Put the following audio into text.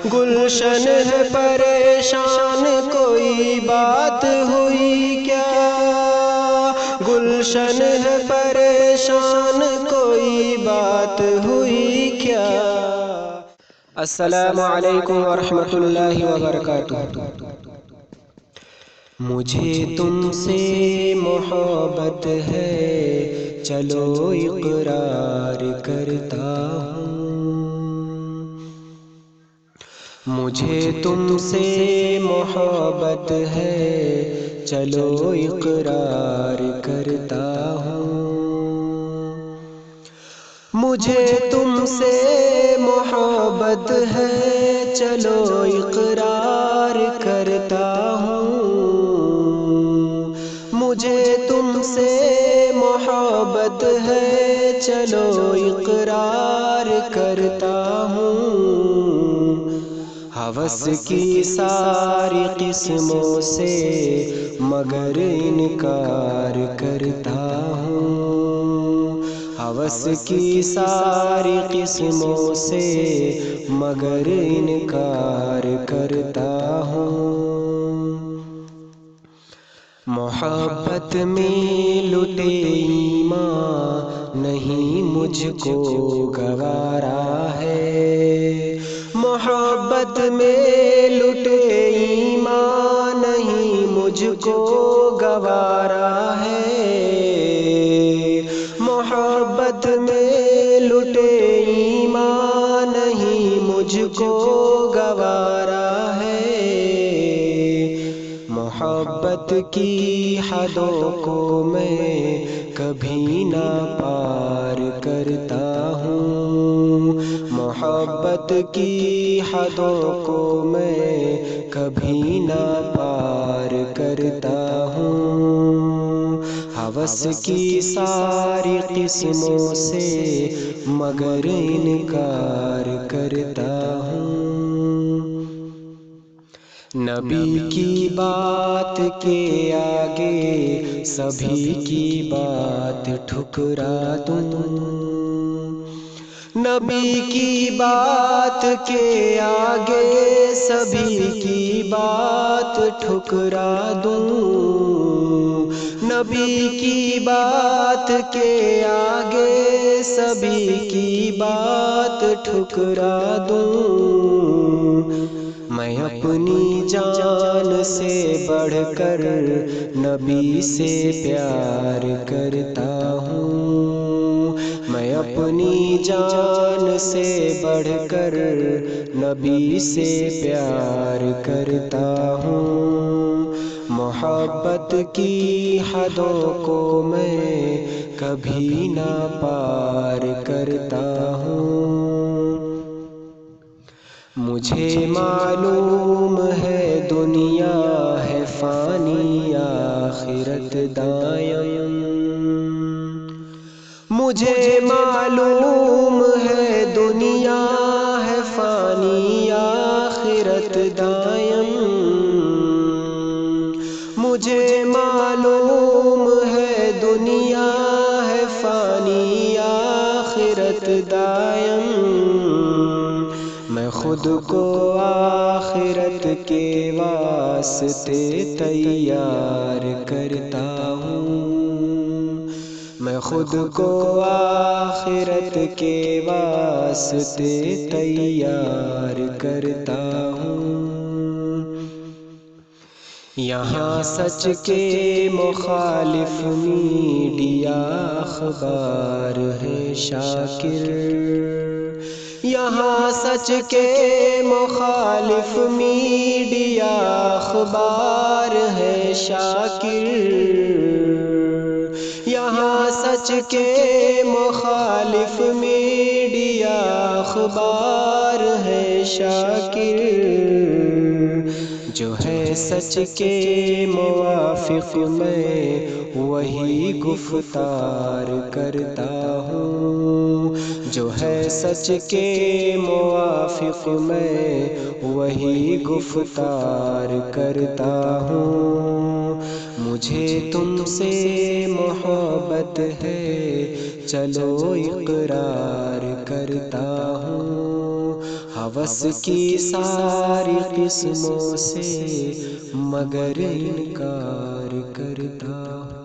گلشن ہے پریشان کوئی بات ہوئی کیا؟ گلشن ہے پریشان کوئی بات ہوئی کیا؟ السلام علیکم ورحمۃ اللہ وبرکاتہ۔ مجھے تم سے محبت ہے، چلو اقرار کرتا ہوں۔ مجھے تم سے محبت ہے، چلو اقرار کرتا ہوں۔ مجھے تم سے محبت ہے، چلو اقرار کرتا ہوں۔ مجھے تم سے محبت ہے، چلو اقرار کرتا ہوں۔ ہوس کی ساری قسموں سے مگر انکار کرتا ہوں۔ ہوس کی ساری قسموں سے مگر انکار کرتا ہوں۔ محبت میں لٹے ایمان نہیں مجھ کو گوارا ہے۔ محبت میں لٹے ایمان نہیں مجھ کو گوارا ہے۔ محبت میں لٹے ایمان نہیں مجھ کو گوارا ہے۔ محبت کی حدوں کو میں کبھی نہ پار کرتا ہوں۔ محبت کی حدوں کو میں کبھی نہ پار کرتا ہوں۔ ہوس کی ساری قسموں سے مگر انکار کرتا ہوں۔ نبی کی بات کے آگے سبھی کی بات ٹھکرا دوں۔ نبی کی بات کے آگے سبھی کی بات ٹھکرا دوں۔ نبی کی بات کے آگے سبھی کی بات ٹھکرا دوں۔ میں اپنی جان سے بڑھ کر نبی سے پیار کرتا ہوں۔ میں اپنی جان سے بڑھ کر نبی سے پیار کرتا ہوں۔ محبت کی حدوں کو میں کبھی نہ پار کرتا ہوں۔ مجھے معلوم ہے دنیا ہے فانی آخرت دائم۔ مجھے معلوم ہے دنیا ہے فانی آخرت دائم۔ مجھے معلوم ہے دنیا ہے فانی آخرت دائم۔ میں خود کو آخرت کے واسطے تیار کرتا ہوں۔ میں خود کو آخرت کے واسطے تیار کرتا ہوں۔ یہاں سچ کے مخالف میڈیا اخبار ہے شاکر۔ یہاں سچ کے مخالف میڈیا اخبار ہے شاکر۔ یہاں سچ کے مخالف میڈیا اخبار ہے شاکر۔ جو ہے سچ کے موافق میں وہی گفتار کرتا ہوں۔ جو ہے سچ کے موافق میں وہی گفتار کرتا ہوں۔ مجھے تم سے محبت ہے، چلو اقرار کرتا ہوں۔ ہوس کی ساری قسموں سے مگر انکار کرتا ہوں۔